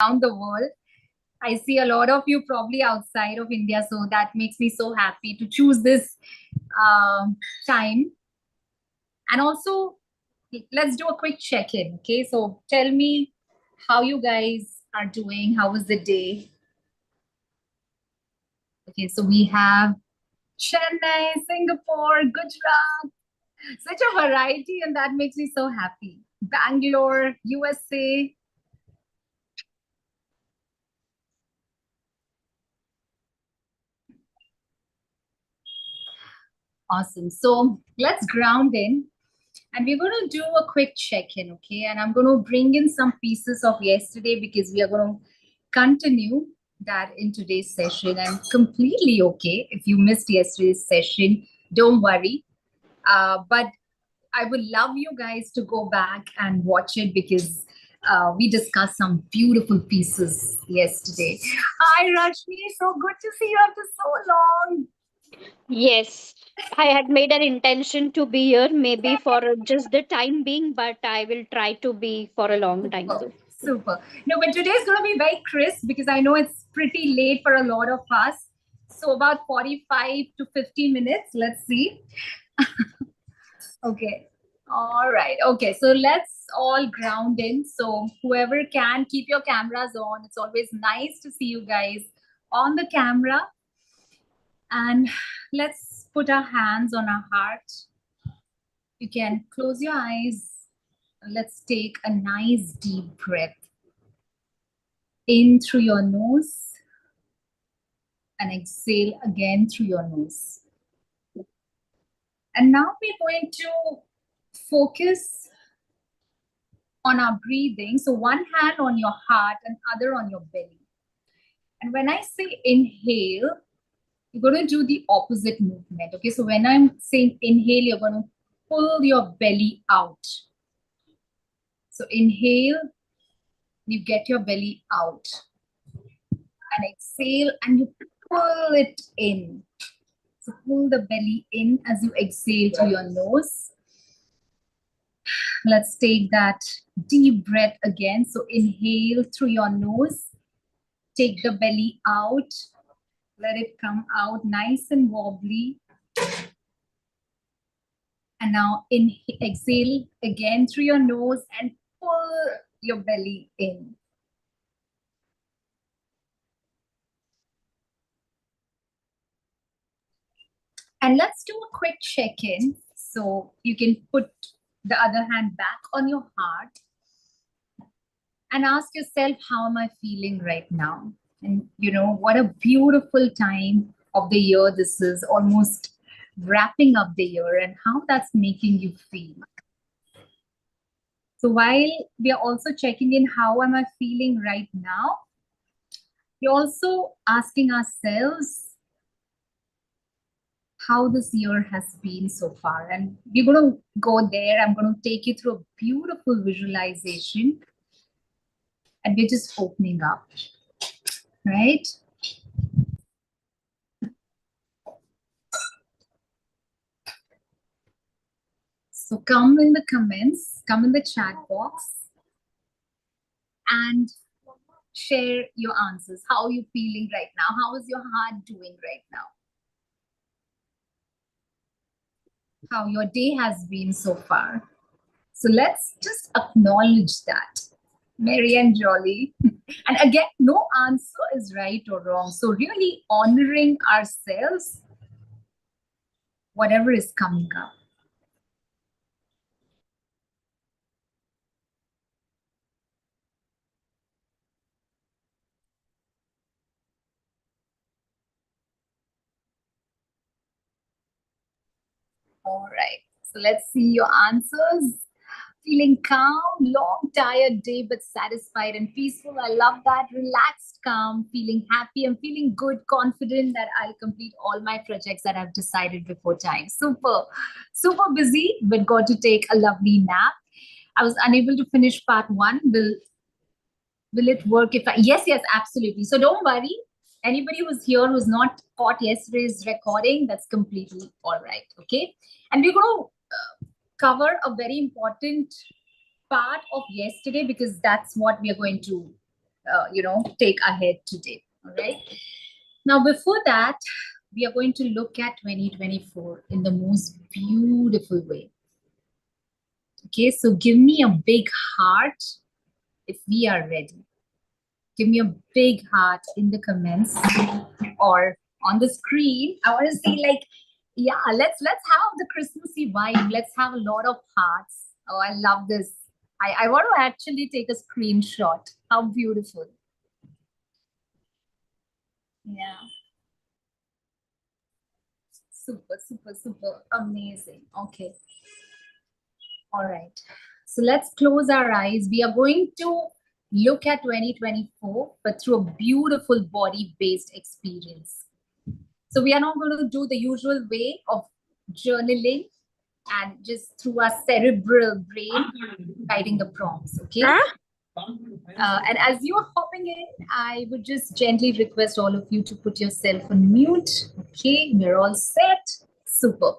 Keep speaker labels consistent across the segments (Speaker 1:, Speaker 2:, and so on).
Speaker 1: around the world. I see a lot of you probably outside of India, so that makes me so happy to choose this time. And also, let's do a quick check-in. Okay, so tell me how you guys are doing. How was the day? Okay, so we have Chennai, Singapore, Gujarat, such a variety, and that makes me so happy. Bangalore, USA. Awesome. So let's ground in. And we're going to do a quick check-in, okay? And I'm going to bring in some pieces of yesterday because we are going to continue that in today's session. And completely okay if you missed yesterday's session, don't worry. But I would love you guys to go back and watch it because we discussed some beautiful pieces yesterday. Hi, Rashmi. So good to see you after so long.
Speaker 2: Yes, I had made an intention to be here, maybe for just the time being, but I will try to be for a long time
Speaker 1: Super,
Speaker 2: though.
Speaker 1: super. No, but today's going to be very crisp because I know it's pretty late for a lot of us. So about 45 to 50 minutes. Let's see. Okay. All right. Okay. So let's all ground in. So whoever can, keep your cameras on. It's always nice to see you guys on the camera. And let's put our hands on our heart. You can close your eyes. Let's take a nice deep breath in through your nose and exhale again through your nose. And now we're going to focus on our breathing. So one hand on your heart and other on your belly. And when I say inhale, you're going to do the opposite movement. Okay, so when I'm saying inhale, you're going to pull your belly out. So inhale, you get your belly out. And exhale, and you pull it in. So pull the belly in as you exhale through your nose. Let's take that deep breath again. So inhale through your nose. Take the belly out. Let it come out nice and wobbly. And now exhale again through your nose and pull your belly in. And let's do a quick check-in. So you can put the other hand back on your heart and ask yourself, how am I feeling right now? And you know, what a beautiful time of the year this is, almost wrapping up the year, and how that's making you feel. So while we are also checking in, how am I feeling right now? We're also asking ourselves how this year has been so far. And we're going to go there. I'm going to take you through a beautiful visualization. And we're just opening up, right? So come in the comments, come in the chat box and share your answers. How are you feeling right now? How is your heart doing right now? How your day has been so far. So let's just acknowledge that. Merry and jolly. And again, no answer is right or wrong. So really honoring ourselves, whatever is coming up. All right. So let's see your answers. Feeling calm, long, tired day, but satisfied and peaceful. I love that. Relaxed, calm, feeling happy. I'm feeling good, confident that I'll complete all my projects that I've decided before time. Super, super busy, but got to take a lovely nap. I was unable to finish part one. Will it work if I? Yes, yes, absolutely. So don't worry. Anybody who's here who's not caught yesterday's recording, that's completely all right. Okay. And we're going to cover a very important part of yesterday because that's what we are going to take ahead today. All right. Now, before that, we are going to look at 2024 in the most beautiful way. Okay, so give me a big heart if we are ready. Give me a big heart in the comments or on the screen. I want to see, like, yeah, let's have the Christmassy vibe. Let's have a lot of hearts. Oh, I love this. I want to actually take a screenshot. How beautiful. Yeah. Super, super, super amazing. Okay. All right. So let's close our eyes. We are going to look at 2024, but through a beautiful body based experience. So we are not going to do the usual way of journaling and just through our cerebral brain writing the prompts. Okay. And as you are hopping in, I would just gently request all of you to put yourself on mute. Okay, we're all set. Super.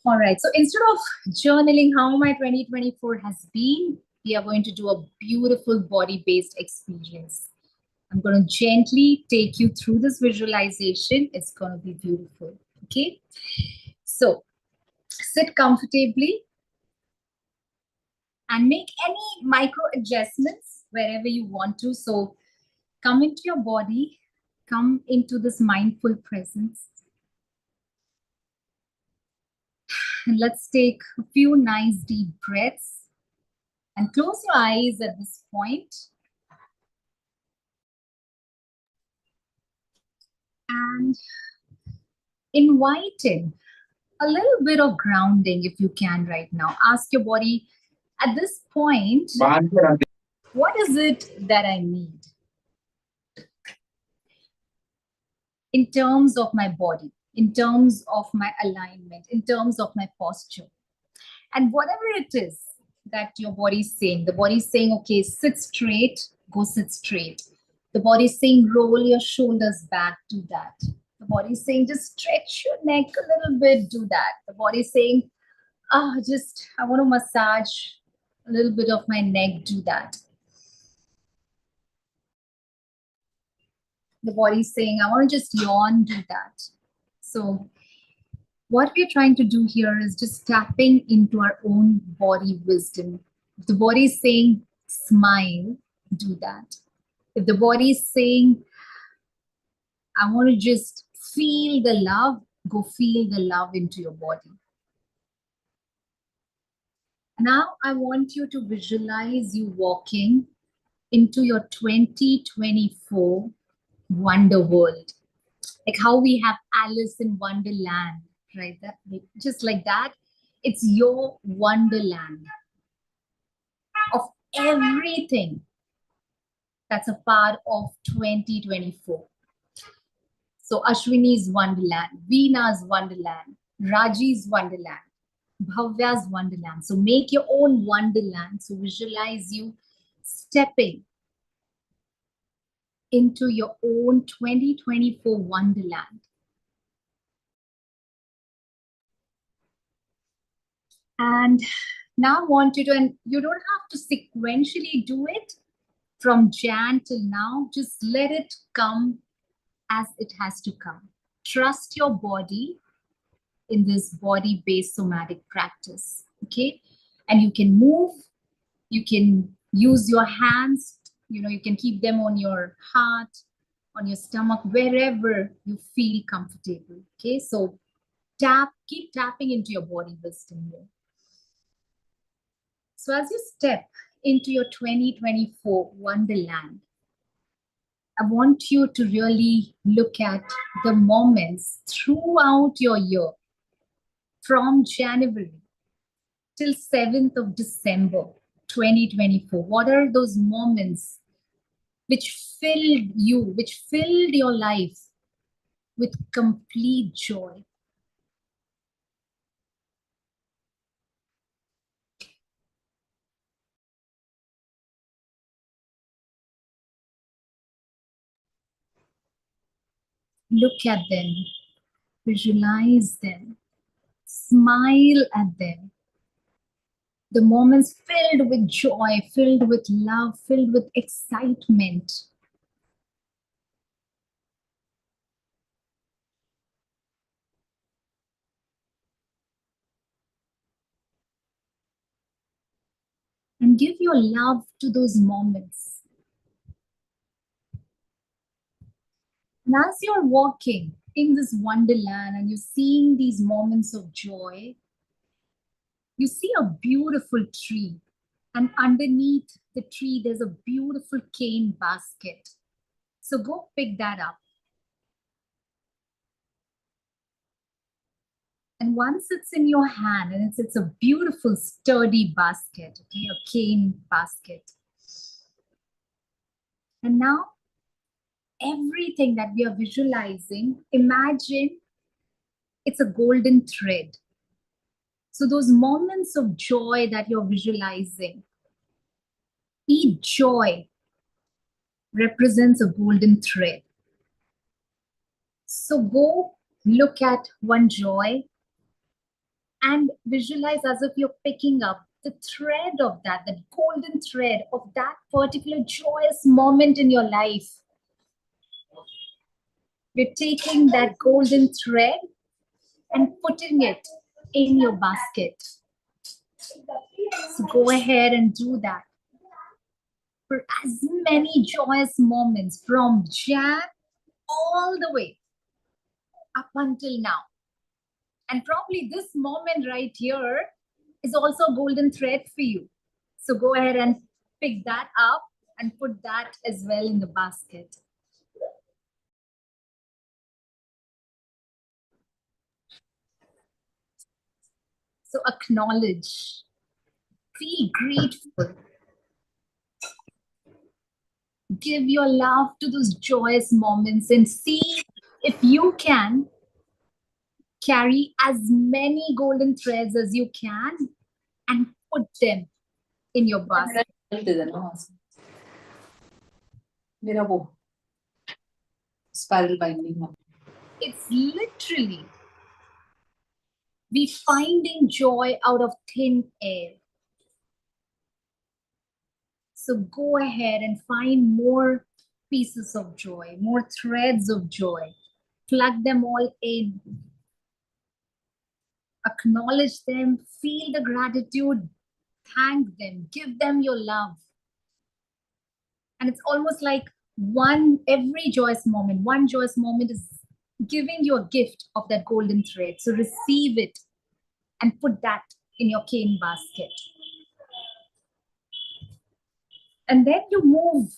Speaker 1: All right. So instead of journaling how my 2024 has been, we are going to do a beautiful body based experience. I'm going to gently take you through this visualization. It's going to be beautiful. Okay. So sit comfortably and make any micro adjustments wherever you want to. So come into your body, come into this mindful presence. And let's take a few nice deep breaths and close your eyes at this point. And invite in a little bit of grounding if you can right now. Ask your body at this point, what is it that I need in terms of my body, in terms of my alignment, in terms of my posture? And whatever it is that your body is saying, the body is saying, okay, sit straight, go sit straight. The body is saying, roll your shoulders back, do that. The body is saying, just stretch your neck a little bit, do that. The body is saying, I want to massage a little bit of my neck, do that. The body is saying, I want to just yawn, do that. So what we're trying to do here is just tapping into our own body wisdom. If the body is saying smile, do that. If the body is saying, I want to just feel the love, go feel the love into your body. Now I want you to visualize you walking into your 2024 wonder world. Like how we have Alice in Wonderland, right? That just like that. It's your wonderland of everything that's a part of 2024. So Ashwini's Wonderland, Veena's Wonderland, Raji's Wonderland, Bhavya's Wonderland. So make your own Wonderland. So visualize you stepping into your own 2024 Wonderland. And now I want you to, and you don't have to sequentially do it from Jan till now. Just let it come as it has to come. Trust your body in this body-based somatic practice, okay? And you can move, you can use your hands, you can keep them on your heart, on your stomach, wherever you feel comfortable, okay? So keep tapping into your body wisdom here. So as you step into your 2024 Wonderland, I want you to really look at the moments throughout your year from January till 7th of December 2024. What are those moments which filled your life with complete joy? Look at them, visualize them, smile at them. The moments filled with joy, filled with love, filled with excitement. And give your love to those moments. And as you're walking in this wonderland and you're seeing these moments of joy, you see a beautiful tree. And underneath the tree, there's a beautiful cane basket. So go pick that up. And once it's in your hand, and it's a beautiful, sturdy basket, okay, a cane basket. And now, everything that we are visualizing, imagine it's a golden thread. So, those moments of joy that you're visualizing, each joy represents a golden thread. So, go look at one joy and visualize as if you're picking up the thread of that golden thread of that particular joyous moment in your life. You're taking that golden thread and putting it in your basket. So go ahead and do that for as many joyous moments from Jan all the way up until now. And probably this moment right here is also a golden thread for you. So go ahead and pick that up and put that as well in the basket. So acknowledge, feel grateful, give your love to those joyous moments and see if you can carry as many golden threads as you can and put them in your basket. Spiral binding. It's literally we finding joy out of thin air. So go ahead and find more pieces of joy, more threads of joy. Plug them all in. Acknowledge them, feel the gratitude, thank them, give them your love. And it's almost like every joyous moment, one joyous moment is giving you a gift of that golden thread. So receive it and put that in your cane basket. And then you move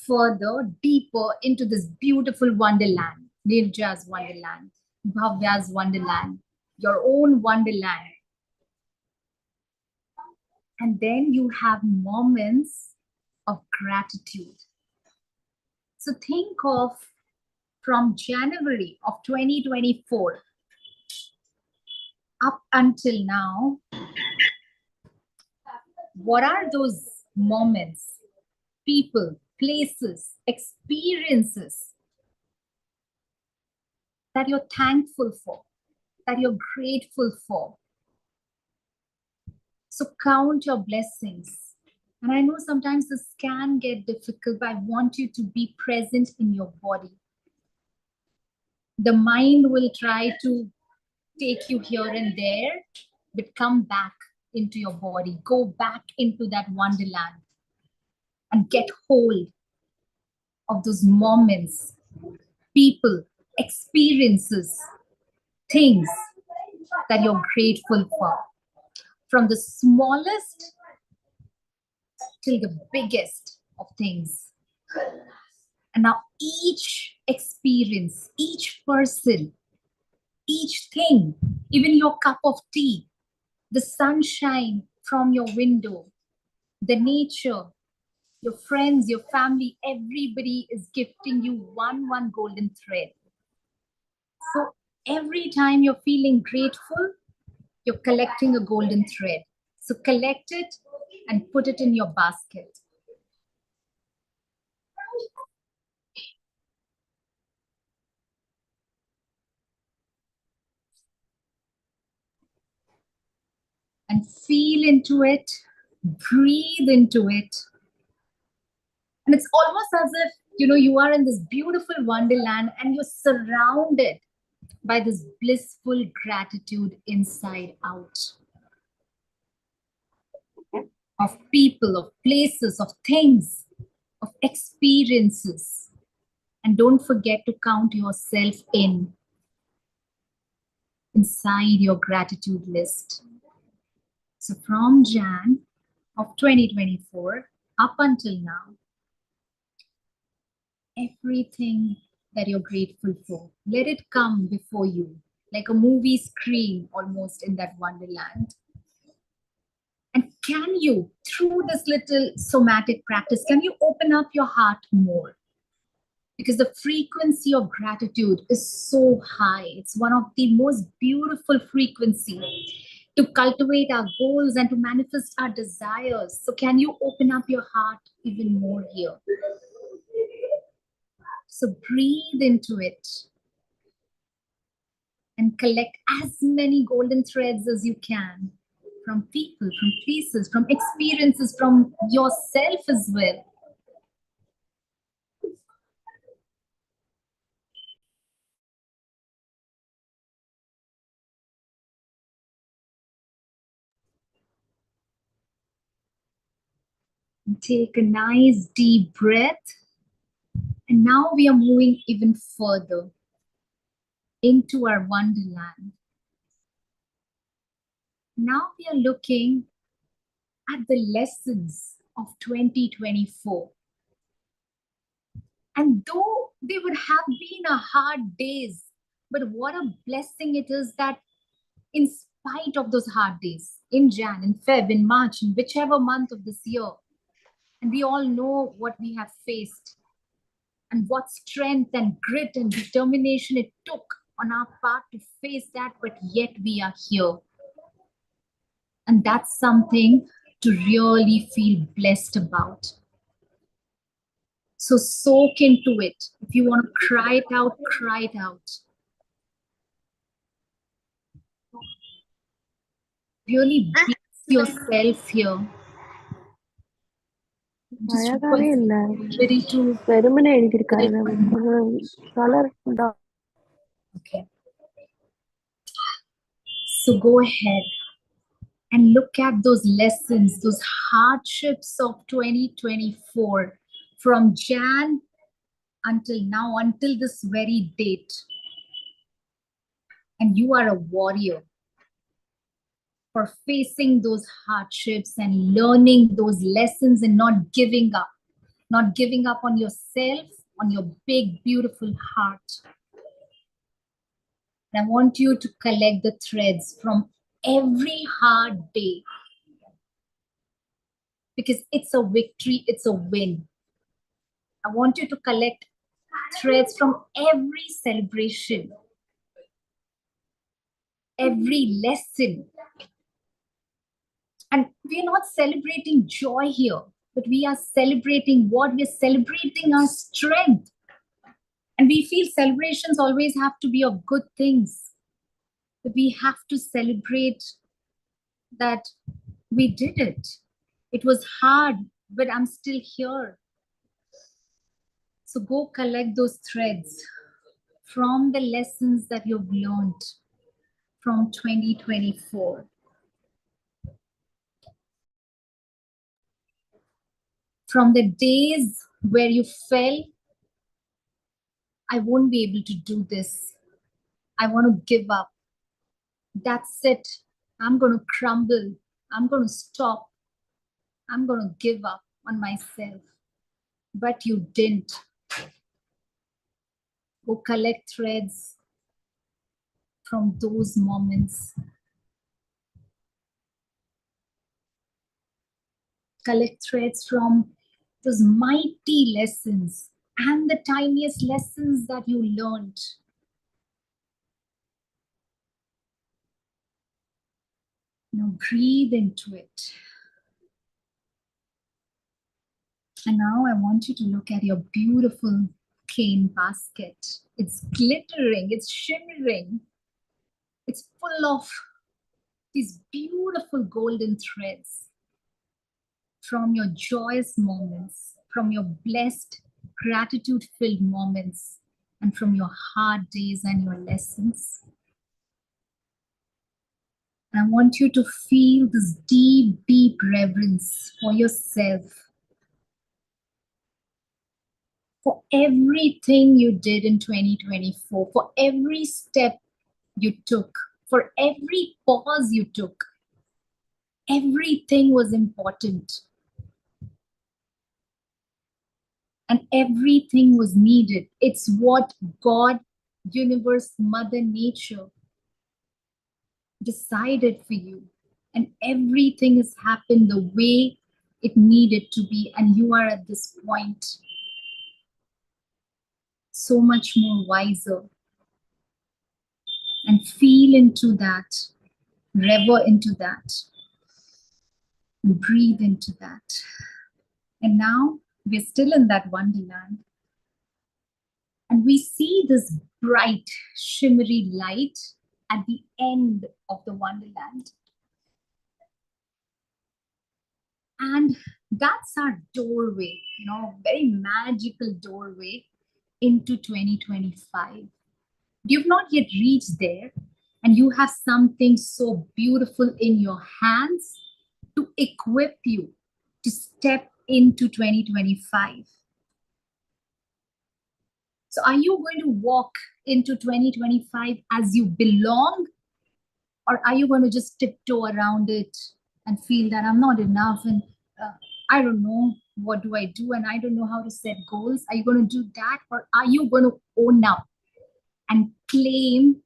Speaker 1: further, deeper into this beautiful wonderland, Nirja's wonderland, Bhavya's wonderland, your own wonderland. And then you have moments of gratitude. So think of from January of 2024 up until now, what are those moments, people, places, experiences that you're thankful for, that you're grateful for? So count your blessings. And I know sometimes this can get difficult, but I want you to be present in your body. The mind will try to take you here and there, but come back into your body. Go back into that wonderland and get hold of those moments, people, experiences, things that you're grateful for. From the smallest till the biggest of things. And now each experience, each person, each thing, even your cup of tea, the sunshine from your window, the nature, your friends, your family, everybody is gifting you one golden thread. So every time you're feeling grateful, you're collecting a golden thread. So collect it and put it in your basket. And and feel into it, breathe into it. And it's almost as if, you are in this beautiful wonderland and you're surrounded by this blissful gratitude inside out of people, of places, of things, of experiences. And don't forget to count yourself inside your gratitude list. So from Jan of 2024 up until now, everything that you're grateful for, let it come before you like a movie screen almost in that wonderland. And can you, through this little somatic practice, can you open up your heart more? Because the frequency of gratitude is so high. It's one of the most beautiful frequency to cultivate our goals and to manifest our desires. So can you open up your heart even more here? So breathe into it and collect as many golden threads as you can from people, from places, from experiences, from yourself as well. Take a nice deep breath. And now we are moving even further into our wonderland. Now we are looking at the lessons of 2024. And though they would have been a hard days, but what a blessing it is that in spite of those hard days, in Jan, in Feb, in March, in whichever month of this year, and we all know what we have faced and what strength and grit and determination it took on our part to face that, but yet we are here. And that's something to really feel blessed about. So soak into it. If you want to cry it out, cry it out. Really bless yourself here. Just
Speaker 3: அழகாவே
Speaker 1: request
Speaker 3: இல்ல.
Speaker 1: everybody to.
Speaker 3: வெறுமனே எழுதியிருக்காங்க. Colour
Speaker 1: Okay. So go ahead and look at those lessons, those hardships of 2024 from Jan until now, until this very date. And you are a warrior for facing those hardships and learning those lessons and not giving up on yourself, on your big, beautiful heart. And I want you to collect the threads from every hard day because it's a victory, it's a win. I want you to collect threads from every celebration, every lesson. And we're not celebrating joy here, but we are celebrating what? We're celebrating our strength. And we feel celebrations always have to be of good things. But we have to celebrate that we did it. It was hard, but I'm still here. So go collect those threads from the lessons that you've learned from 2024. From the days where you felt, I won't be able to do this. I want to give up. That's it. I'm going to crumble. I'm going to stop. I'm going to give up on myself. But you didn't. Go collect threads from those moments. Collect threads from those mighty lessons and the tiniest lessons that you learned. Now breathe into it. And now I want you to look at your beautiful cane basket. It's glittering, it's shimmering, it's full of these beautiful golden threads from your joyous moments, from your blessed, gratitude filled moments, and from your hard days and your lessons. And I want you to feel this deep, deep reverence for yourself, for everything you did in 2024, for every step you took, for every pause you took. Everything was important and everything was needed. It's what God, universe, Mother Nature decided for you. And everything has happened the way it needed to be. And you are at this point so much more wiser. And feel into that, revel into that, and breathe into that. And now we're still in that wonderland. And we see this bright, shimmery light at the end of the wonderland. And that's our doorway, very magical doorway into 2025. You've not yet reached there, and you have something so beautiful in your hands to equip you to step into 2025. So, are you going to walk into 2025 as you belong, or are you going to just tiptoe around it and feel that I'm not enough and I don't know what do I do and I don't know how to set goals? Are you going to do that, or are you going to own up and claim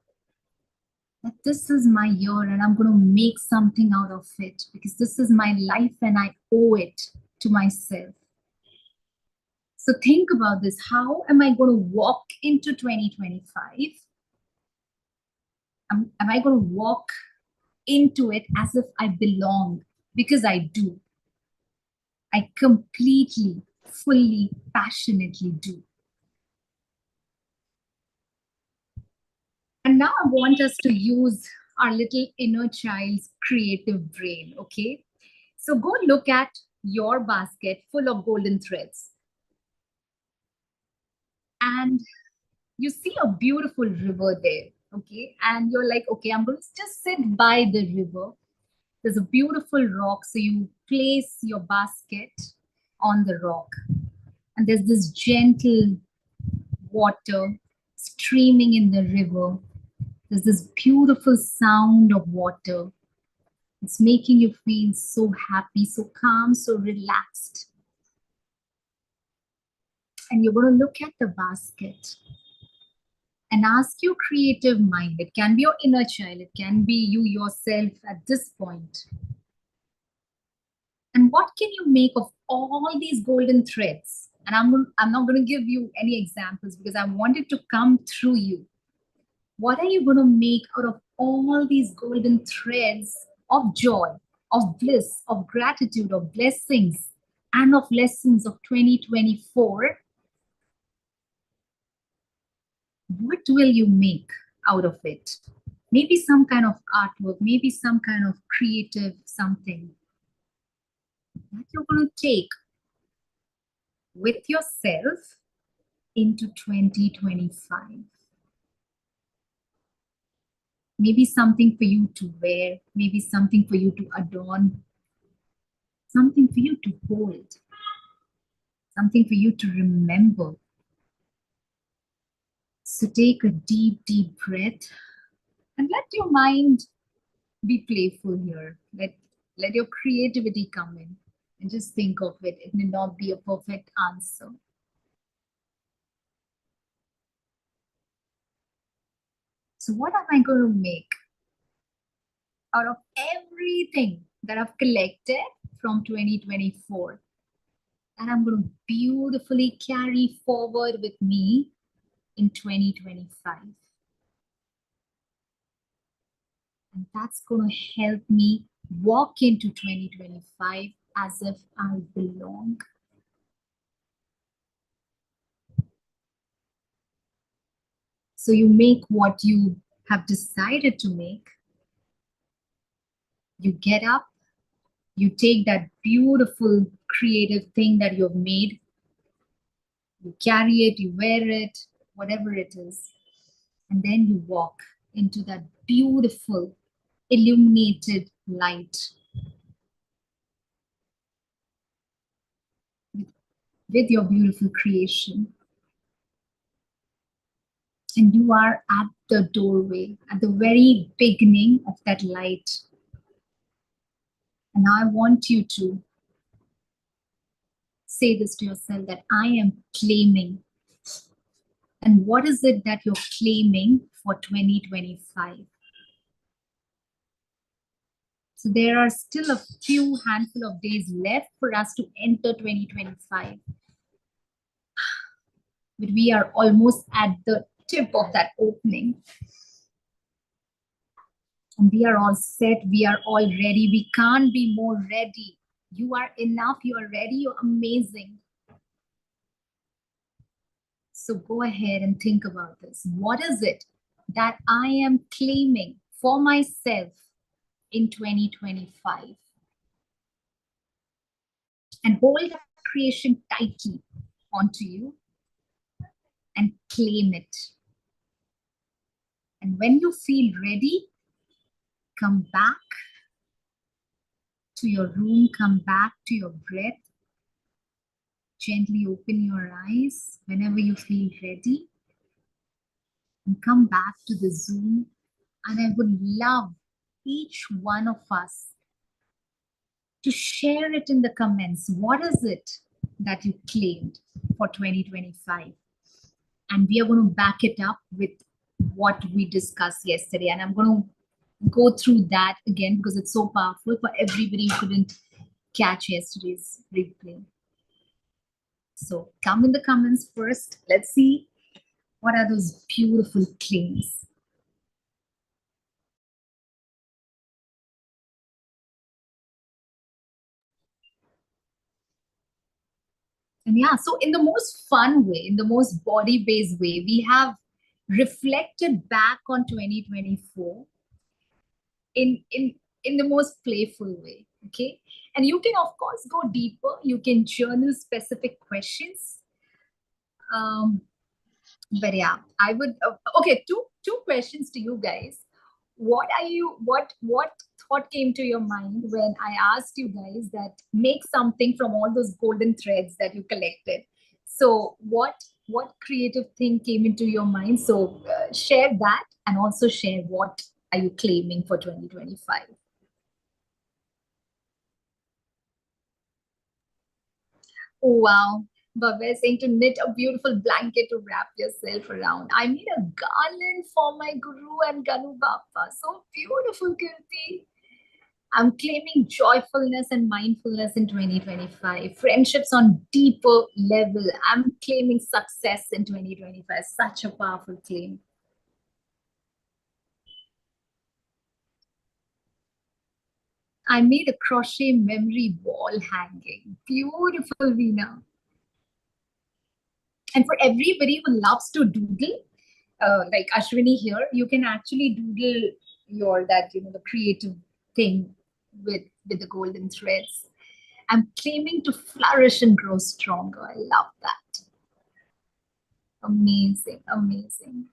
Speaker 1: that this is my year and I'm going to make something out of it because this is my life and I owe it to myself? So think about this. How am I going to walk into 2025? Am I going to walk into it as if I belong? Because I do. I completely, fully, passionately do. And now I want us to use our little inner child's creative brain, okay? So go look at your basket full of golden threads. And you see a beautiful river there, okay? And you're like, okay, I'm going to just sit by the river. There's a beautiful rock. So you place your basket on the rock. And there's this gentle water streaming in the river. There's this beautiful sound of water. It's making you feel so happy, so calm, so relaxed. And you're going to look at the basket and ask your creative mind. It can be your inner child, it can be you yourself at this point. And what can you make of all these golden threads? And I'm not going to give you any examples because I want it to come through you. What are you going to make out of all these golden threads of joy, of bliss, of gratitude, of blessings, and of lessons of 2024? What will you make out of it? Maybe some kind of artwork, maybe some kind of creative something that you're going to take with yourself into 2025. Maybe something for you to wear, maybe something for you to adorn, something for you to hold, something for you to remember. So take a deep, deep breath and let your mind be playful here. Let your creativity come in and just think of it. It may not be a perfect answer. So what am I going to make out of everything that I've collected from 2024? And I'm going to beautifully carry forward with me in 2025. And that's going to help me walk into 2025 as if I belong. So you make what you have decided to make. You get up, you take that beautiful creative thing that you've made, you carry it, you wear it, whatever it is, and then you walk into that beautiful illuminated light with, with your beautiful creation. And you are at the doorway, at the very beginning of that light. And I want you to say this to yourself that I am claiming. And what is it that you're claiming for 2025? So there are still a few handful of days left for us to enter 2025. But we are almost at the tip of that opening. And we are all set. We are all ready. We can't be more ready. You are enough. You are ready. You're amazing. So go ahead and think about this. What is it that I am claiming for myself in 2025? And hold that creation tightly onto you and claim it. And when you feel ready, come back to your room, come back to your breath. Gently open your eyes whenever you feel ready and come back to the Zoom. And I would love each one of us to share it in the comments. What is it that you claimed for 2025? And we are going to back it up with what we discussed yesterday. And I'm going to go through that again because it's so powerful for everybody who couldn't catch yesterday's replay. So come in the comments first. Let's see what are those beautiful claims. And yeah, so in the most fun way, in the most body-based way, we have reflected back on 2024 in the most playful way. Okay. And you can of course go deeper. You can journal specific questions. But yeah, I would okay, two questions to you guys. What thought came to your mind when I asked you guys that make something from all those golden threads that you collected? So what creative thing came into your mind? So share that and also share what are you claiming for 2025? Oh, wow. Bhavya is saying to knit a beautiful blanket to wrap yourself around. I made a garland for my Guru and Ganu Bappa. So beautiful, Kirti. I'm claiming joyfulness and mindfulness in 2025. Friendships on deeper level. I'm claiming success in 2025. Such a powerful claim. I made a crochet memory wall hanging. Beautiful, Veena. And for everybody who loves to doodle, like Ashwini here, you can actually doodle your that the creative thing with the golden threads. I'm claiming to flourish and grow stronger. I love that. Amazing, amazing.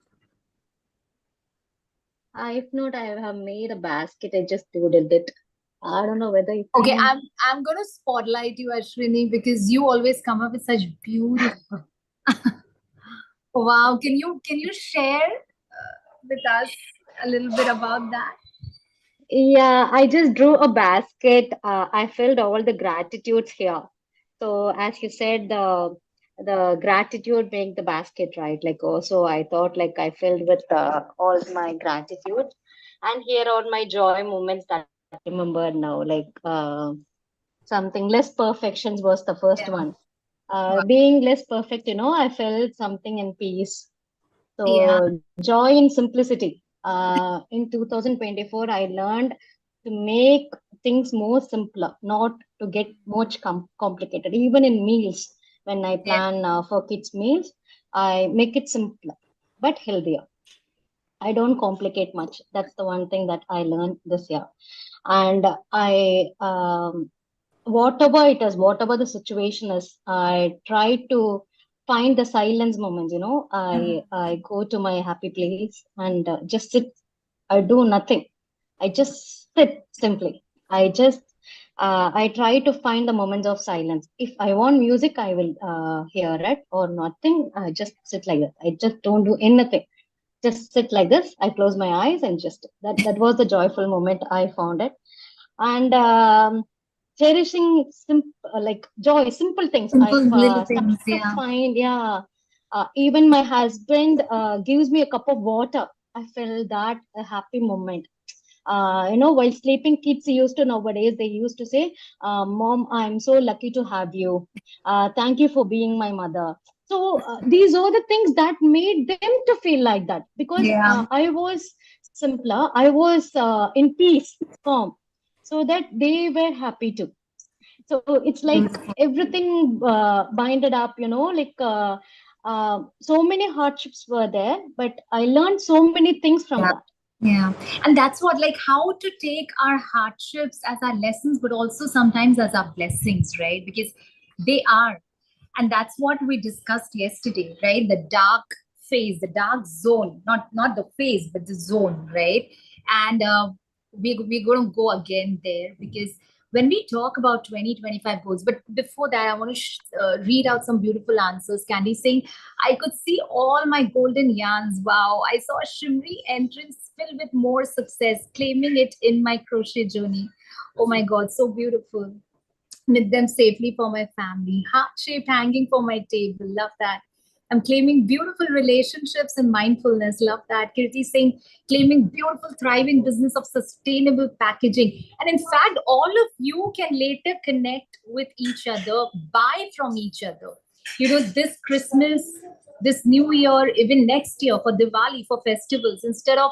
Speaker 2: If not, I have made a basket. I just doodled it. I don't know whether you
Speaker 1: Okay,
Speaker 2: can.
Speaker 1: I'm gonna spotlight you, Ashwini, because you always come up with such beautiful. Wow, can you share with us a little bit about that?
Speaker 2: Yeah, I just drew a basket. I filled all the gratitudes here. So as you said, the gratitude make the basket, right? Like also, I thought like I filled with all my gratitude, and here are my joy moments that I remember now. Like something less perfections was the first
Speaker 1: Yeah.
Speaker 2: one.
Speaker 1: Wow.
Speaker 2: Being less perfect, I felt something in peace.
Speaker 1: Yeah.
Speaker 2: So joy in simplicity. In 2024, I learned to make things more simpler, not to get much complicated. Even in meals, when I
Speaker 1: Yeah.
Speaker 2: plan for kids' meals, I make it simpler but healthier. I don't complicate much. That's the one thing that I learned this year. And I whatever it is, whatever the situation is, I try to find the silence moments. I go to my happy place and just sit. I do nothing. I just sit simply. I try to find the moments of silence. If I want music, I will hear it or nothing. I just sit like that. I just don't do anything. Just sit like this. I close my eyes and just that was the joyful moment I found it. And cherishing like joy, simple things.
Speaker 1: Simple
Speaker 2: I've
Speaker 1: little
Speaker 2: started
Speaker 1: things,
Speaker 2: to
Speaker 1: yeah.
Speaker 2: find, yeah. Even my husband gives me a cup of water. I feel that a happy moment. While sleeping, kids used to nowadays, they used to say, Mom, I'm so lucky to have you. Thank you for being my mother. So these are the things that made them to feel like that, because
Speaker 1: Yeah.
Speaker 2: I was simpler, I was in peace, calm, so that they were happy too. So it's like
Speaker 1: Beautiful.
Speaker 2: everything binded up, so many hardships were there, but I learned so many things from
Speaker 1: Yeah.
Speaker 2: that.
Speaker 1: Yeah. And that's what, like, how to take our hardships as our lessons, but also sometimes as our blessings, right? Because they are. And that's what we discussed yesterday, right? The dark phase, the dark zone, not the phase, but the zone, right? And we're going to go again there, because when we talk about 2025 goals, but before that, I want to read out some beautiful answers. Candy saying, I could see all my golden yarns. Wow. I saw a shimmery entrance filled with more success, claiming it in my crochet journey. Oh my God, so beautiful. Knit them safely for my family. Heart shaped hanging for my table. Love that. I'm claiming beautiful relationships and mindfulness. Love that. Kirti saying, claiming beautiful, thriving business of sustainable packaging. And in fact, all of you can later connect with each other, buy from each other. This Christmas, this New Year, even next year for Diwali, for festivals, instead of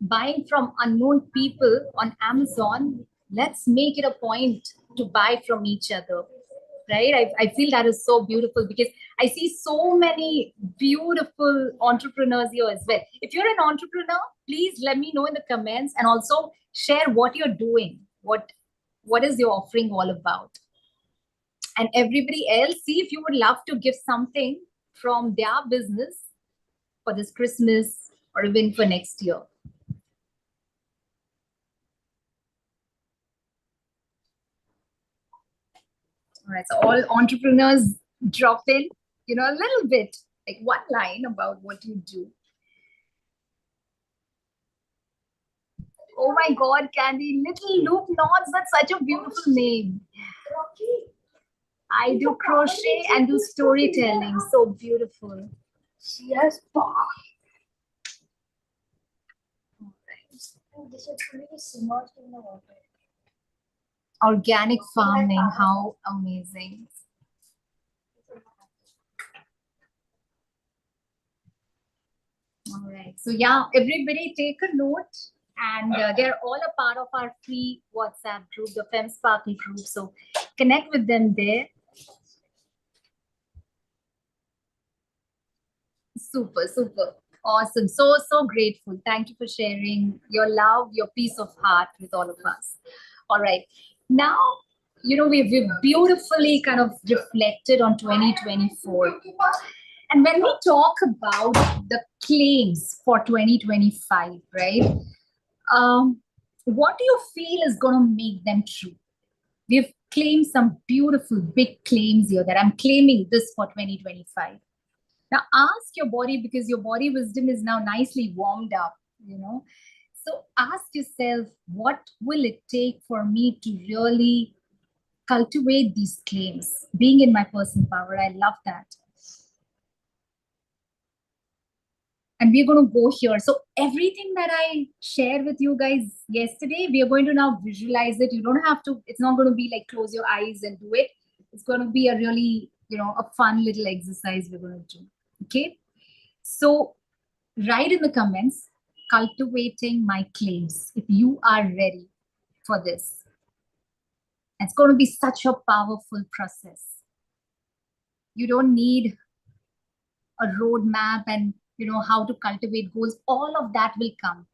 Speaker 1: buying from unknown people on Amazon, let's make it a point to buy from each other. Right? I feel that is so beautiful, because I see so many beautiful entrepreneurs here as well. If you're an entrepreneur, please let me know in the comments, and also share what you're doing. What is your offering all about? And everybody else, see if you would love to give something from their business for this Christmas or even for next year. All right, so all entrepreneurs drop in, a little bit, like one line about what you do. Oh my God, Candy, Little Loop Knots, that's such a beautiful name. I do crochet and do storytelling, so beautiful. Yes, organic farming, how amazing. All right. So, yeah, everybody take a note. And they're all a part of our free WhatsApp group, the Fem Sparkle group. So, connect with them there. Super, super. Awesome. So, so grateful. Thank you for sharing your love, your peace of heart with all of us. All right. Now, we've beautifully kind of reflected on 2024. And when we talk about the claims for 2025, right? What do you feel is going to make them true? We've claimed some beautiful big claims here, that I'm claiming this for 2025. Now ask your body, because your body wisdom is now nicely warmed up, So ask yourself, what will it take for me to really cultivate these claims? Being in my personal power, I love that. And we're going to go here. So everything that I shared with you guys yesterday, we are going to now visualize it. You don't have to, it's not going to be like close your eyes and do it. It's going to be a really, a fun little exercise we're going to do. Okay. So write in the comments, cultivating my claims, if you are ready for this. It's going to be such a powerful process. You don't need a roadmap and how to cultivate goals. All of that will come.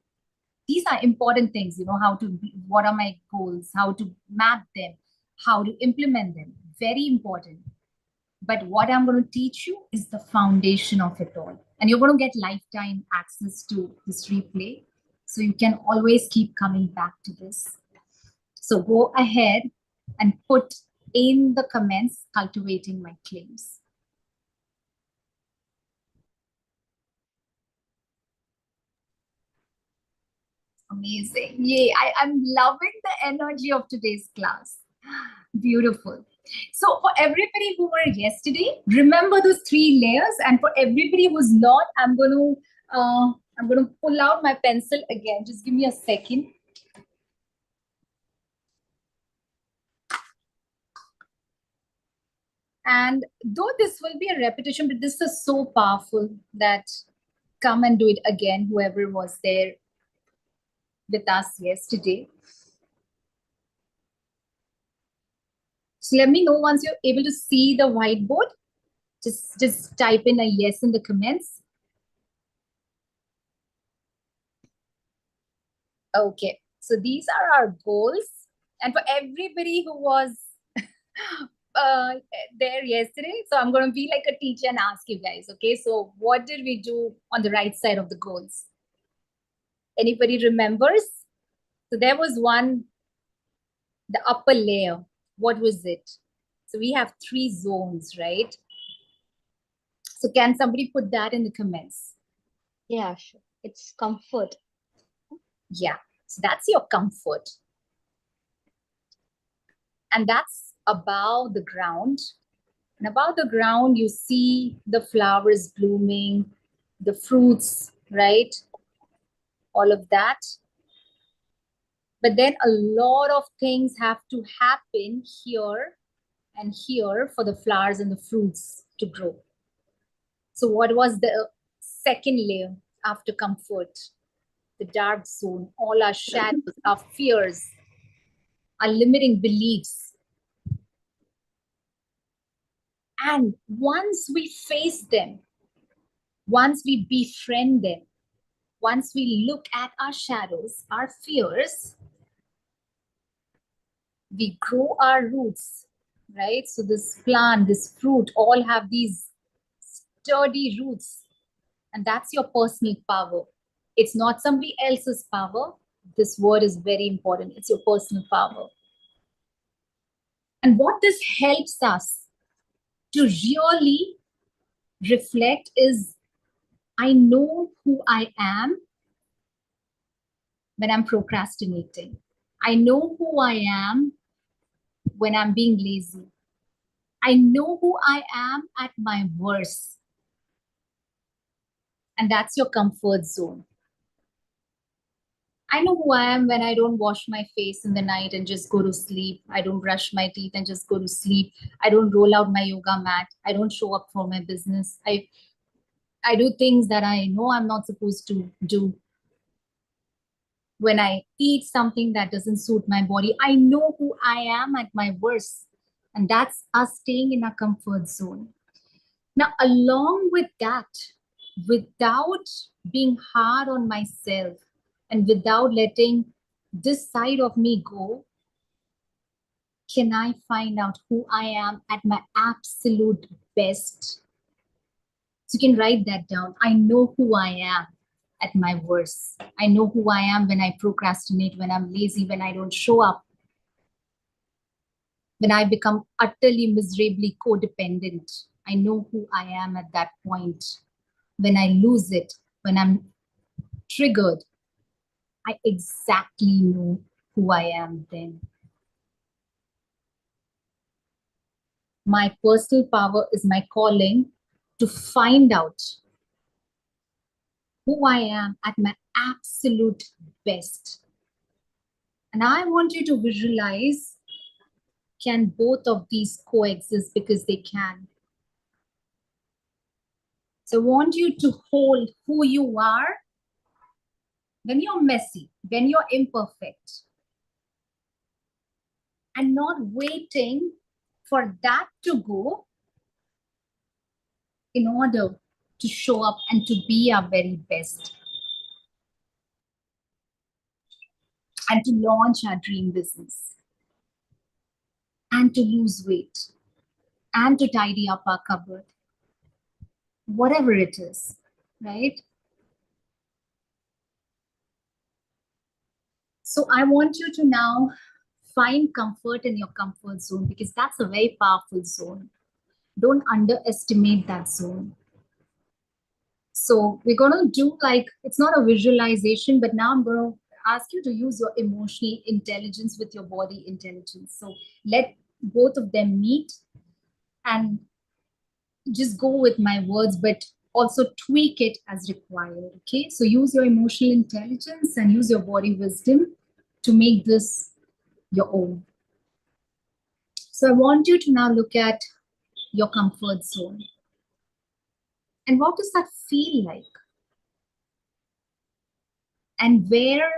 Speaker 1: These are important things, how to, what are my goals, how to map them, how to implement them. Very important. But what I'm going to teach you is the foundation of it all. And you're going to get lifetime access to this replay. So you can always keep coming back to this. So go ahead and put in the comments, cultivating my claims. Amazing. Yay. I'm loving the energy of today's class. Beautiful. So for everybody who were yesterday, remember those 3 layers. And for everybody who's not, I'm going to pull out my pencil again. Just give me a second. And though this will be a repetition, but this is so powerful that come and do it again, whoever was there with us yesterday. So let me know once you're able to see the whiteboard. Just type in a yes in the comments. Okay, so these are our goals. And for everybody who was there yesterday, so I'm going to be like a teacher and ask you guys, okay? So what did we do on the right side of the goals? Anybody remembers? So there was one, the upper layer. What was it? So we have 3 zones, right? So can somebody put that in the comments?
Speaker 2: Yeah, sure. It's comfort.
Speaker 1: Yeah, so that's your comfort. And that's above the ground. And above the ground, you see the flowers blooming, the fruits, right? All of that. But then a lot of things have to happen here and here for the flowers and the fruits to grow. So what was the second layer after comfort? The dark zone, all our shadows, our fears, our limiting beliefs. And once we face them, once we befriend them, once we look at our shadows, our fears, we grow our roots, right? So this plant, this fruit, all have these sturdy roots. And that's your personal power. It's not somebody else's power. This word is very important. It's your personal power. And what this helps us to really reflect is, I know who I am when I'm procrastinating. I know who I am when I'm being lazy. I know who I am at my worst. And that's your comfort zone. I know who I am when I don't wash my face in the night and just go to sleep. I don't brush my teeth and just go to sleep. I don't roll out my yoga mat. I don't show up for my business. I do things that I know I'm not supposed to do. When I eat something that doesn't suit my body, I know who I am at my worst. And that's us staying in our comfort zone. Now, along with that, without being hard on myself and without letting this side of me go, can I find out who I am at my absolute best? So you can write that down. I know who I am at my worst. I know who I am when I procrastinate, when I'm lazy, when I don't show up, when I become utterly miserably codependent. I know who I am at that point. When I lose it, when I'm triggered, I exactly know who I am then. My personal power is my calling to find out who I am at my absolute best. And I want you to visualize, can both of these coexist? Because they can. So I want you to hold who you are when you're messy, when you're imperfect, and not waiting for that to go in order to show up and to be our very best. and to launch our dream business, and to lose weight, and to tidy up our cupboard, whatever it is, right? So I want you to now find comfort in your comfort zone, because that's a very powerful zone. Don't underestimate that zone. So we're going to do, like, it's not a visualization, but now I'm going to ask you to use your emotional intelligence with your body intelligence. So let both of them meet and just go with my words, but also tweak it as required. Okay. So use your emotional intelligence and use your body wisdom to make this your own. So I want you to now look at your comfort zone. And what does that feel like? And where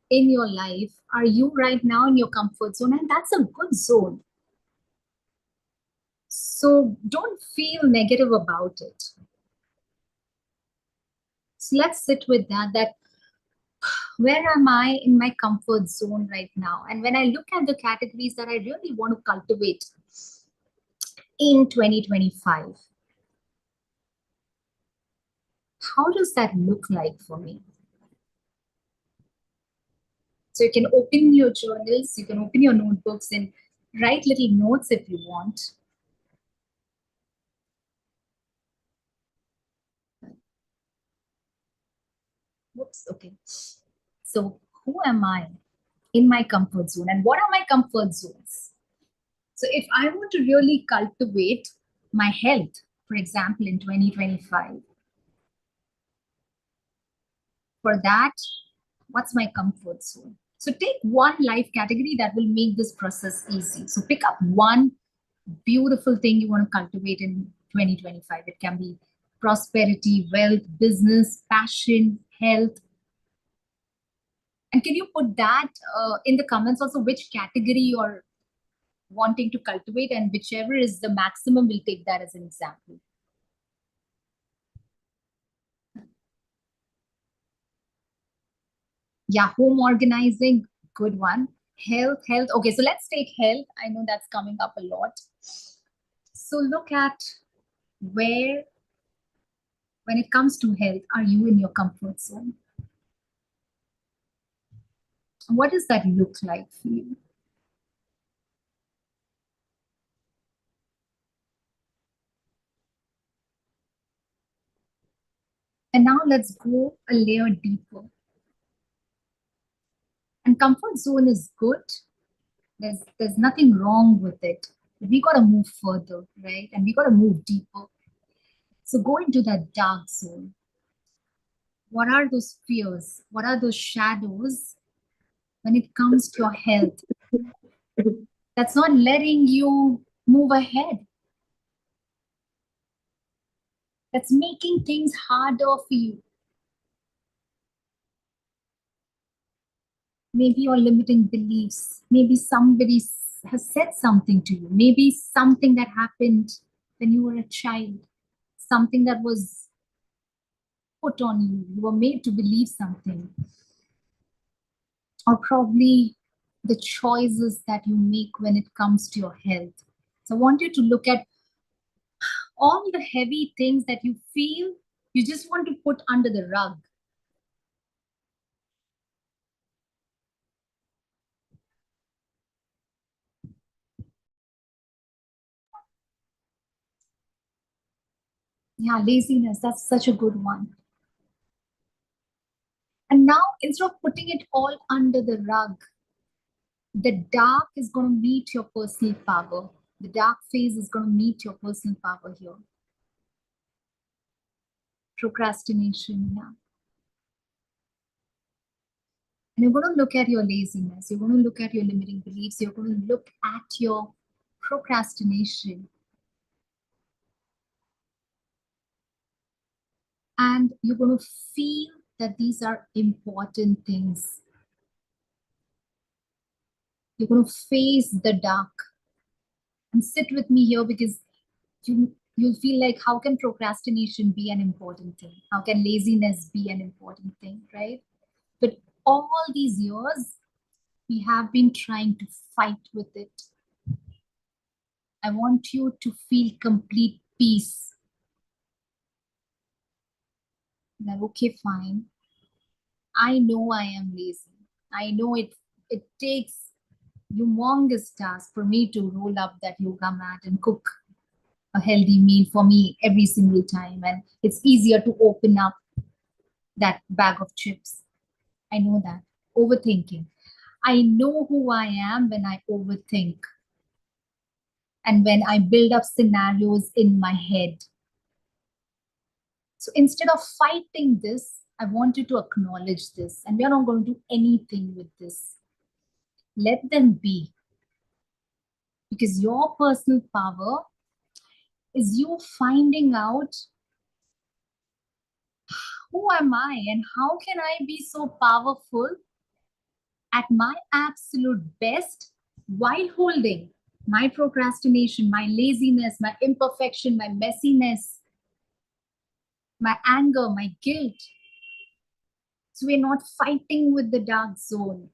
Speaker 1: in your life are you right now in your comfort zone? And that's a good zone. So don't feel negative about it. So let's sit with that where am I in my comfort zone right now? And when I look at the categories that I really want to cultivate in 2025, how does that look like for me? So you can open your journals, you can open your notebooks and write little notes if you want. Whoops, okay. So who am I in my comfort zone, and what are my comfort zones? So if I want to really cultivate my health, for example, in 2025, for that, what's my comfort zone? So take one life category that will make this process easy. So pick up one beautiful thing you want to cultivate in 2025. It can be prosperity, wealth, business, passion, health. And can you put that in the comments also, which category you're wanting to cultivate, and whichever is the maximum, we'll take that as an example. Yeah, home organizing, good one. Health. Okay, so let's take health. I know that's coming up a lot. So look at where, when it comes to health, are you in your comfort zone? What does that look like for you? And now let's go a layer deeper. And comfort zone is good. There's nothing wrong with it. But we got to move further, right? And we got to move deeper. So go into that dark zone. What are those fears? What are those shadows when it comes to your health that's not letting you move ahead? That's making things harder for you. Maybe your limiting beliefs. Maybe somebody has said something to you. Maybe something that happened when you were a child. Something that was put on you. You were made to believe something. Or probably the choices that you make when it comes to your health. So I want you to look at all the heavy things that you feel you just want to put under the rug. Yeah, laziness, that's such a good one. And now, instead of putting it all under the rug, the dark is going to meet your personal power. The dark phase is going to meet your personal power here. Procrastination, yeah. And you're going to look at your laziness. You're going to look at your limiting beliefs. You're going to look at your procrastination. And you're going to feel that these are important things. You're going to face the dark and sit with me here, because you'll feel like, how can procrastination be an important thing? How can laziness be an important thing, right? But all these years, we have been trying to fight with it. I want you to feel complete peace. That, okay, fine. I know I am lazy. I know it takes humongous task for me to roll up that yoga mat and cook a healthy meal for me every single time. And it's easier to open up that bag of chips. I know that. Overthinking. I know who I am when I overthink and when I build up scenarios in my head. So instead of fighting this, I want you to acknowledge this. And we are not going to do anything with this. Let them be. Because your personal power is you finding out who am I and how can I be so powerful at my absolute best while holding my procrastination, my laziness, my imperfection, my messiness, my anger, my guilt. So we're not fighting with the dark zone.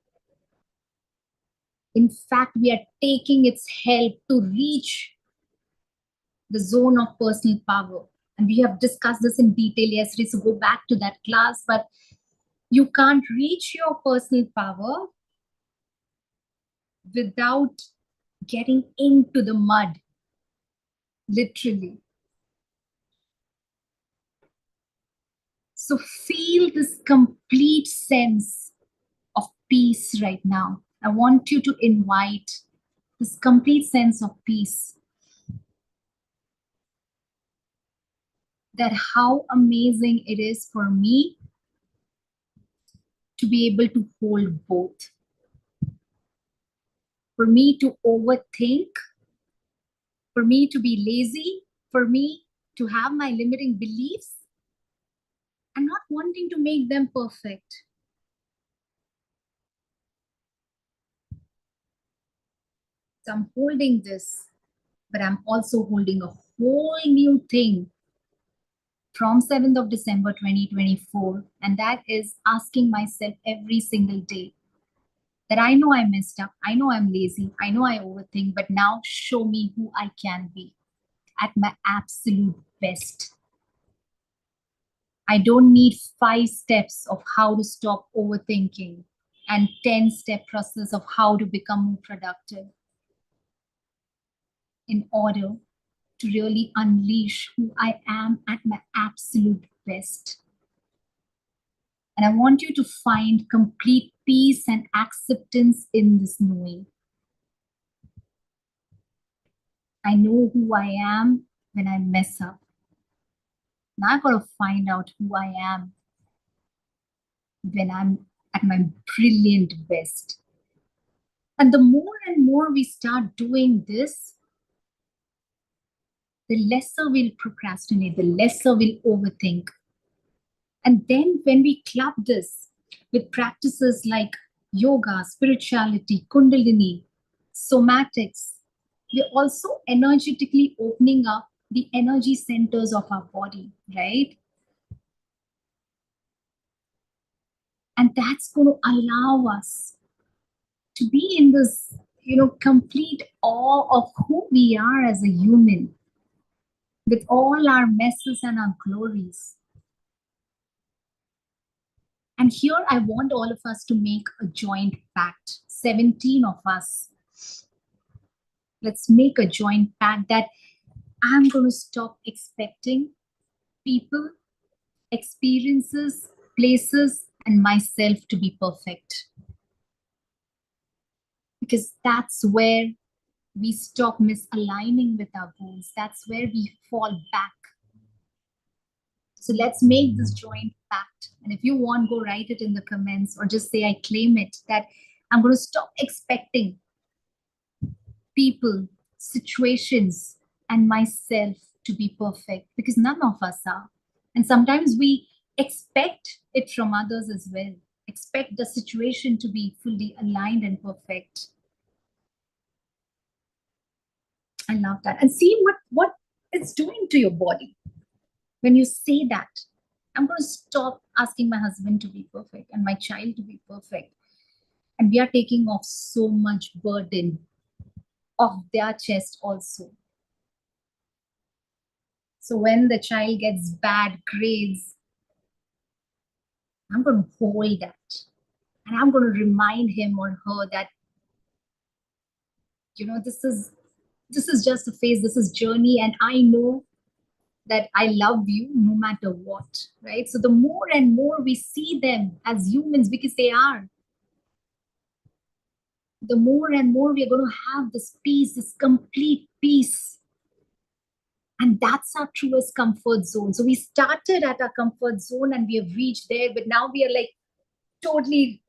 Speaker 1: In fact, we are taking its help to reach the zone of personal power. And we have discussed this in detail yesterday, so go back to that class. But you can't reach your personal power without getting into the mud, literally. So feel this complete sense of peace right now. I want you to invite this complete sense of peace. That how amazing it is for me to be able to hold both. For me to overthink, for me to be lazy, for me to have my limiting beliefs and not wanting to make them perfect. So I'm holding this, but I'm also holding a whole new thing from 7th of December 2024. And that is asking myself every single day that I know I messed up, I know I'm lazy, I know I overthink, but now show me who I can be at my absolute best. I don't need 5 steps of how to stop overthinking and 10-step process of how to become more productive in order to really unleash who I am at my absolute best. And I want you to find complete peace and acceptance in this knowing. I know who I am when I mess up. Now I've got to find out who I am when I'm at my brilliant best. And the more and more we start doing this, the lesser we'll procrastinate, the lesser we'll overthink. And then when we club this with practices like yoga, spirituality, kundalini, somatics, we're also energetically opening up the energy centers of our body, right? And that's going to allow us to be in this, complete awe of who we are as a human with all our messes and our glories. And here I want all of us to make a joint pact, 17 of us. Let's make a joint pact that I'm going to stop expecting people, experiences, places, and myself to be perfect. Because that's where we stop misaligning with our goals. That's where we fall back. So let's make this joint pact. And if you want, go write it in the comments or just say, I claim it, that I'm going to stop expecting people, situations, and myself to be perfect because none of us are. And sometimes we expect it from others as well, expect the situation to be fully aligned and perfect. I love that. And see what it's doing to your body when you say that. I'm going to stop asking my husband to be perfect and my child to be perfect. And we are taking off so much burden off their chest also. So when the child gets bad grades, I'm going to hold that. And I'm going to remind him or her that, this is just a phase, this is journey, and I know that I love you no matter what, right? So the more and more we see them as humans, because they are, the more and more we are going to have this peace, this complete peace. And that's our truest comfort zone. So we started at our comfort zone and we have reached there, but now we are like totally,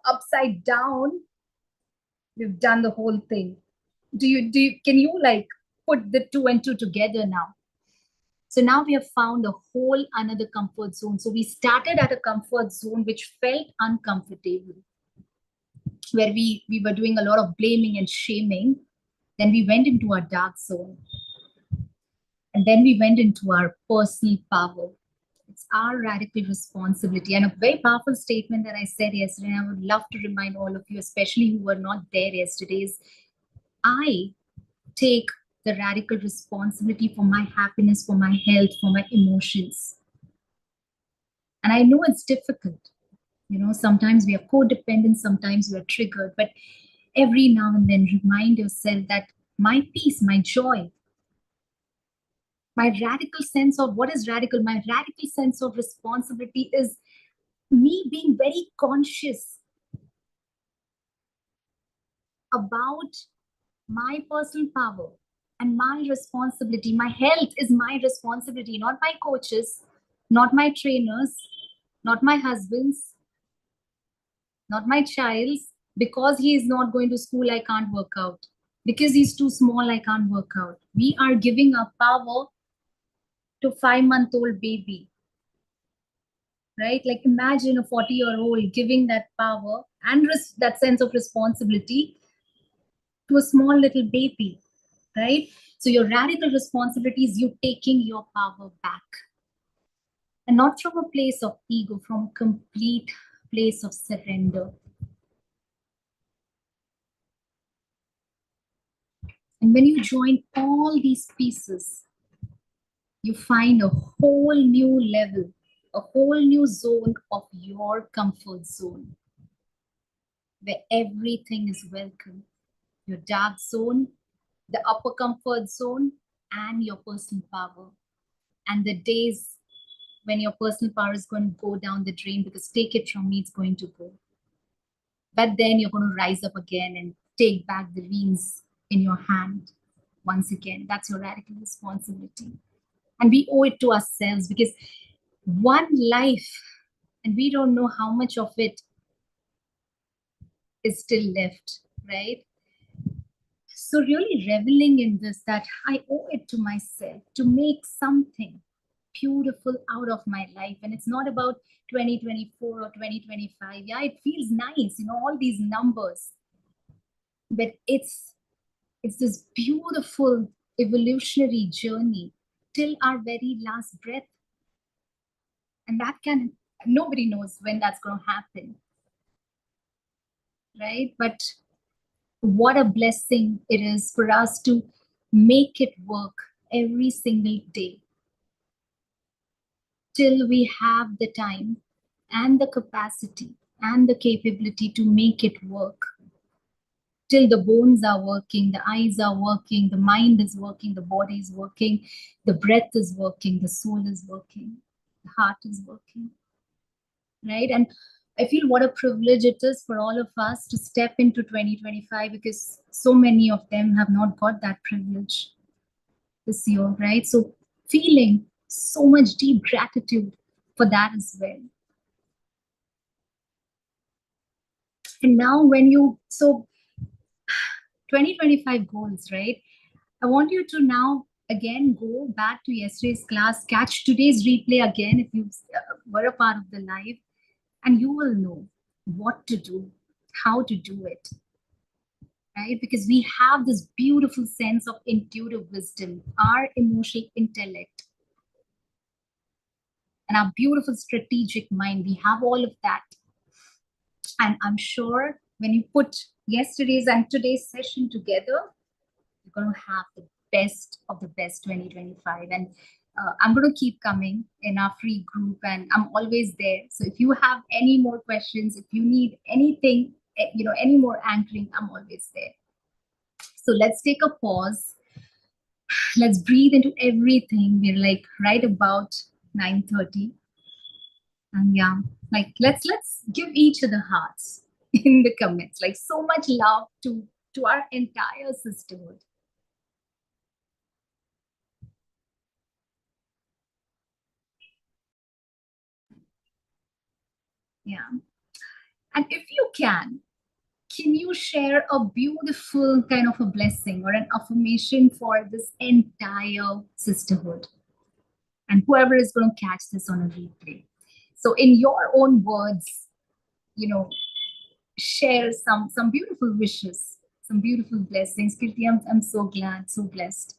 Speaker 1: upside down. We've done the whole thing. Can you like put the two and two together now? So now we have found a whole another comfort zone. So we started at a comfort zone which felt uncomfortable, where we were doing a lot of blaming and shaming. Then we went into our dark zone. And then we went into our personal power. It's our radical responsibility. And a very powerful statement that I said yesterday, and I would love to remind all of you, especially who were not there yesterday, is I take the radical responsibility for my happiness, for my health, for my emotions. And I know it's difficult. Sometimes we are codependent, sometimes we are triggered, but every now and then remind yourself that my peace, my joy, my radical sense of what is radical, my radical sense of responsibility is me being very conscious about my personal power and my responsibility. My health is my responsibility, not my coaches, not my trainers, not my husband's, not my child's. Because he is not going to school, I can't work out. Because he's too small, I can't work out. We are giving our power to 5-month-old baby, right? Like imagine a 40-year-old giving that power and that sense of responsibility to a small little baby, right? So your radical responsibility is you taking your power back, and not from a place of ego, from a complete place of surrender. And when you join all these pieces, you find a whole new level, a whole new zone of your comfort zone, where everything is welcome. Your dark zone, the upper comfort zone, and your personal power. And the days when your personal power is going to go down the drain, because take it from me, it's going to go. But then you're going to rise up again and take back the reins in your hand once again. That's your radical responsibility. And we owe it to ourselves, because one life, and we don't know how much of it is still left, right? So really reveling in this, that I owe it to myself to make something beautiful out of my life. And it's not about 2024 or 2025. Yeah, it feels nice, all these numbers. But it's this beautiful evolutionary journey till our very last breath. And nobody knows when that's going to happen, right? But what a blessing it is for us to make it work every single day till we have the time and the capacity and the capability to make it work. Till the bones are working, the eyes are working, the mind is working, the body is working, the breath is working, the soul is working, the heart is working, right? And I feel what a privilege it is for all of us to step into 2025, because so many of them have not got that privilege this year, right? So feeling so much deep gratitude for that as well. And now so 2025 goals, right? I want you to now again go back to yesterday's class, catch today's replay again if you were a part of the live, and you will know what to do, how to do it, right? Because we have this beautiful sense of intuitive wisdom, our emotional intellect, and our beautiful strategic mind. We have all of that. And I'm sure when you put yesterday's and today's session together, you're going to have the best of the best 2025. And I'm going to keep coming in our free group, and I'm always there. So if you have any more questions, if you need anything, any more anchoring, I'm always there. So let's take a pause. Let's breathe into everything. We're like right about 9:30. And yeah, like let's give each other hearts in the comments. Like so much love to our entire sisterhood. Yeah. And if you can you share a beautiful kind of a blessing or an affirmation for this entire sisterhood? And whoever is going to catch this on a replay. So in your own words, share some beautiful wishes, some beautiful blessings. Kirti, I'm so glad, so blessed.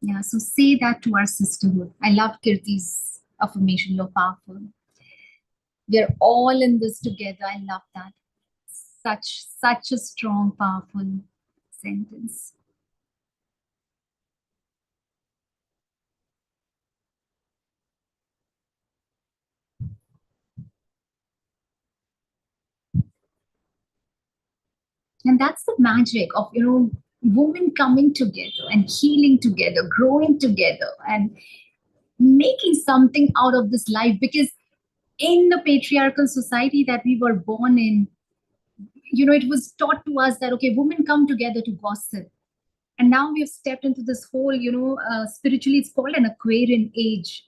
Speaker 1: Yeah, so say that to our sisterhood. I love Kirti's affirmation, you're powerful. We're all in this together. I love that. Such a strong, powerful sentence. And that's the magic of, women coming together and healing together, growing together, and making something out of this life. Because in the patriarchal society that we were born in, it was taught to us that, okay, women come together to gossip. And now we have stepped into this whole, spiritually, it's called an Aquarian age,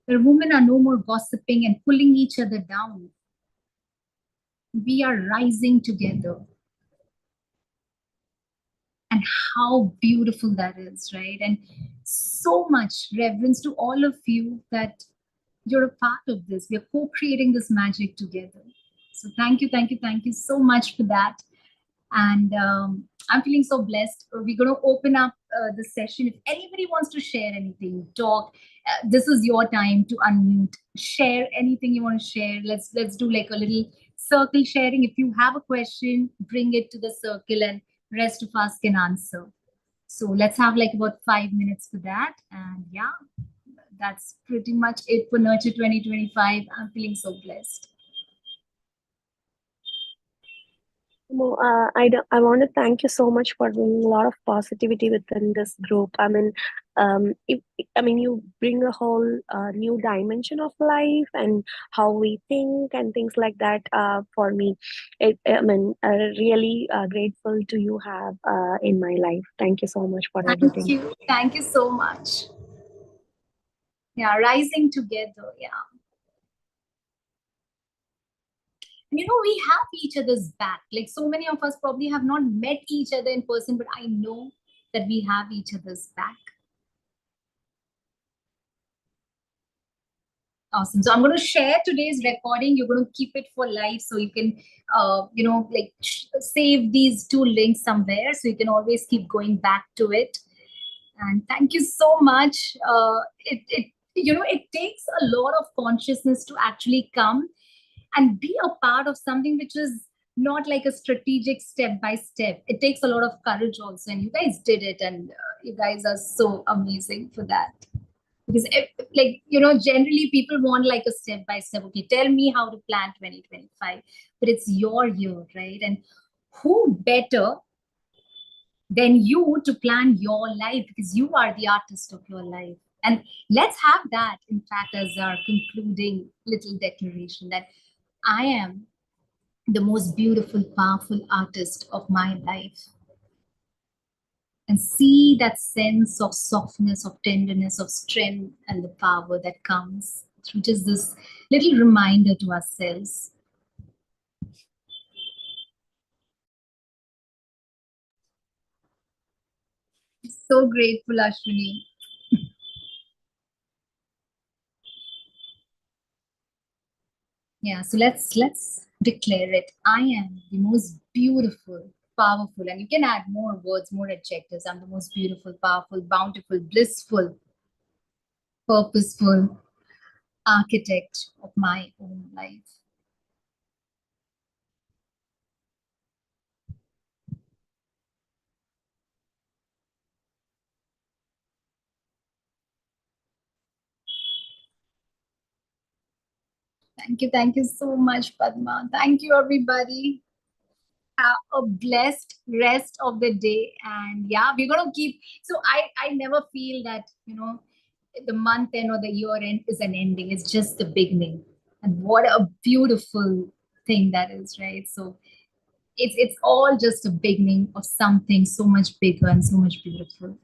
Speaker 1: where women are no more gossiping and pulling each other down. We are rising together. And how beautiful that is, right? And so much reverence to all of you that you're a part of this. We're co-creating this magic together. So thank you, thank you, thank you so much for that. And I'm feeling so blessed. We're going to open up the session. If anybody wants to share anything, talk, this is your time to unmute. Share anything you want to share. Let's do like a little circle sharing. If you have a question, bring it to the circle, and rest of us can answer. So let's have like about 5 minutes for that. And yeah, that's pretty much it for Nurture 2025. I'm feeling so blessed.
Speaker 3: I want to thank you so much for bringing a lot of positivity within this group. I mean, you bring a whole new dimension of life and how we think and things like that. For me, really grateful to you have in my life. Thank you so much for everything.
Speaker 1: Thank you so much. Yeah, rising together. Yeah. We have each other's back. Like so many of us probably have not met each other in person, but I know that we have each other's back. Awesome. So I'm going to share today's recording. You're going to keep it for life, so you can, save these two links somewhere, so you can always keep going back to it. And thank you so much. It takes a lot of consciousness to actually come and be a part of something which is not like a strategic step by step. It takes a lot of courage also, and you guys did it, and you guys are so amazing for that. Because generally people want like a step by step. Okay, tell me how to plan 2025, but it's your year, right? And who better than you to plan your life, because you are the artist of your life. And let's have that, in fact, as our concluding little declaration, that I am the most beautiful, powerful artist of my life. And see that sense of softness, of tenderness, of strength, and the power that comes through just this little reminder to ourselves. So grateful, Ashwini. Yeah, so let's declare it. I am the most beautiful, powerful, and you can add more words, more adjectives. I'm the most beautiful, powerful, bountiful, blissful, purposeful, architect of my own life. Thank you so much, Padma. Thank you, everybody. Have a blessed rest of the day. And yeah, we're gonna keep. So I never feel that the month end or the year end is an ending. It's just the beginning. And what a beautiful thing that is, right? So it's all just a beginning of something so much bigger and so much beautiful.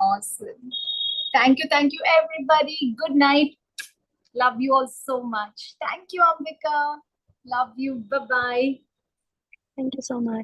Speaker 1: Awesome. Thank you, everybody. Good night. Love you all so much. Thank you, Ambika. Love you. Bye bye.
Speaker 3: Thank you so much.